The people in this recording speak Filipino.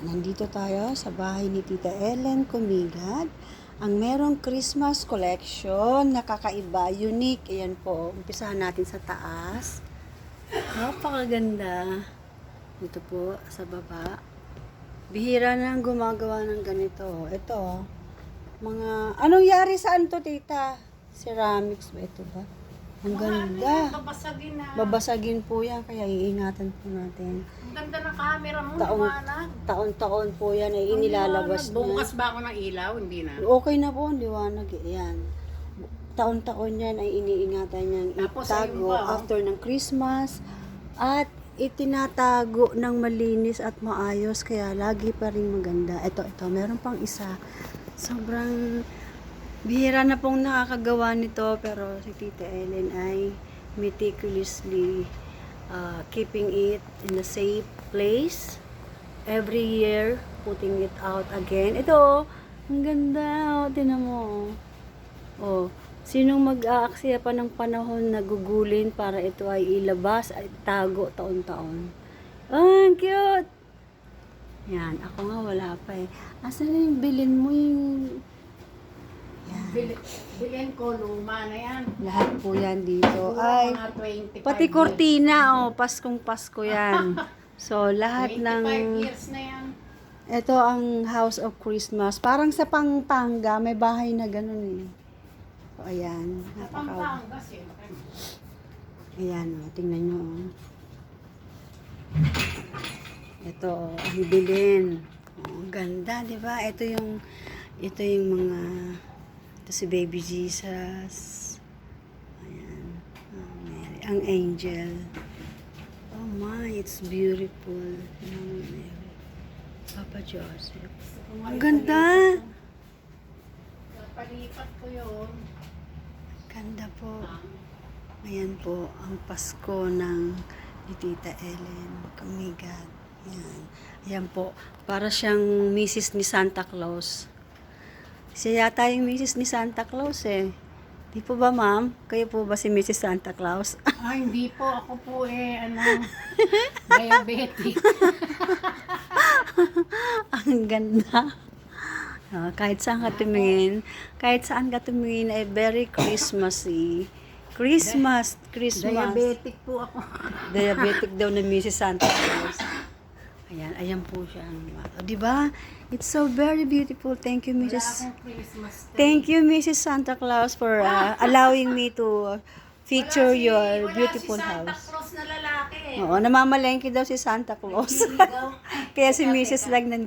Nandito tayo sa bahay ni Tita Ellen Comigad. Ang merong Christmas collection, nakakaiba, unique. Ayan po, umpisahan natin sa taas. Napakaganda. Dito po, sa baba. Bihira na ang gumagawa ng ganito. Ito, mga, anong yari saan to, Tita? Ceramics ba ito ba? Ang ganda. Babasagin na. Babasagin po yan, kaya iingatan po natin. Ang ganda ng camera mo, liwanag. Taon-taon po yan ay inilalabas niya. Bukas ba ako ng ilaw? Hindi na. Okay na po, ang liwanag. Ayan. Taon-taon yan ay iniingatan niyang Tapos, itago ayun pa, oh. after ng Christmas. At itinatago ng malinis at maayos. Kaya lagi pa rin maganda. Ito, meron pang isa. Sobrang bihira na pong nakakagawa nito. Pero si Tita Ellen ay meticulously keeping it in a safe place. Every year, putting it out again. Ito, ang ganda. O, tinan mo. O, sinong mag-aaksaya pa ng panahon na gugulin para ito ay ilabas at tago taon-taon. Ah, ang cute! Yan, ako nga wala pa eh. Asan na yung bilin mo yung... Yan. Bilhin ko, luma na yan. Lahat po yan dito. Siguro Ay, mga 25 pati years. kortina, oh, Paskong Pasko yan. So, lahat 25 ng... years na yan. Ito ang House of Christmas. Parang sa Pampanga, may bahay na ganun eh. So, ayan. Pampanga siya. Ayan, oh, tingnan nyo. Oh. Ito, oh, ang bilin. Oh, ang ganda, di ba? Ito yung mga, ito si Baby Jesus. Ayan. Oh, Mary. Ang angel. Oh my, it's beautiful. Oh, Mary. Papa Joseph. Ang ganda! Palipat ko yun. Ganda po. Ayan po, ang Pasko ng ni Tita Ellen Comigad. Ayan. Ayan po, para siyang Mrs. ni Santa Claus. Siya yata yung Mrs. ni Santa Claus eh. Di po ba, ma'am? Kayo po ba si Mrs. Santa Claus? Hindi po. Ako po diabetic. Ang ganda. Kahit saan ka tumingin, ay very Christmassy. Christmas. Diabetic po ako. Diabetic daw na Mrs. Santa Claus. Ayan po siya. Di ba? It's so very beautiful. Thank you, Wala Mrs. akong Christmas tree. Thank you, Mrs. Santa Claus, for allowing me to feature your beautiful Wala house. si Santa Claus na lalaki. Oo, namamalengke daw si Santa Claus. Kaya si Mrs. lang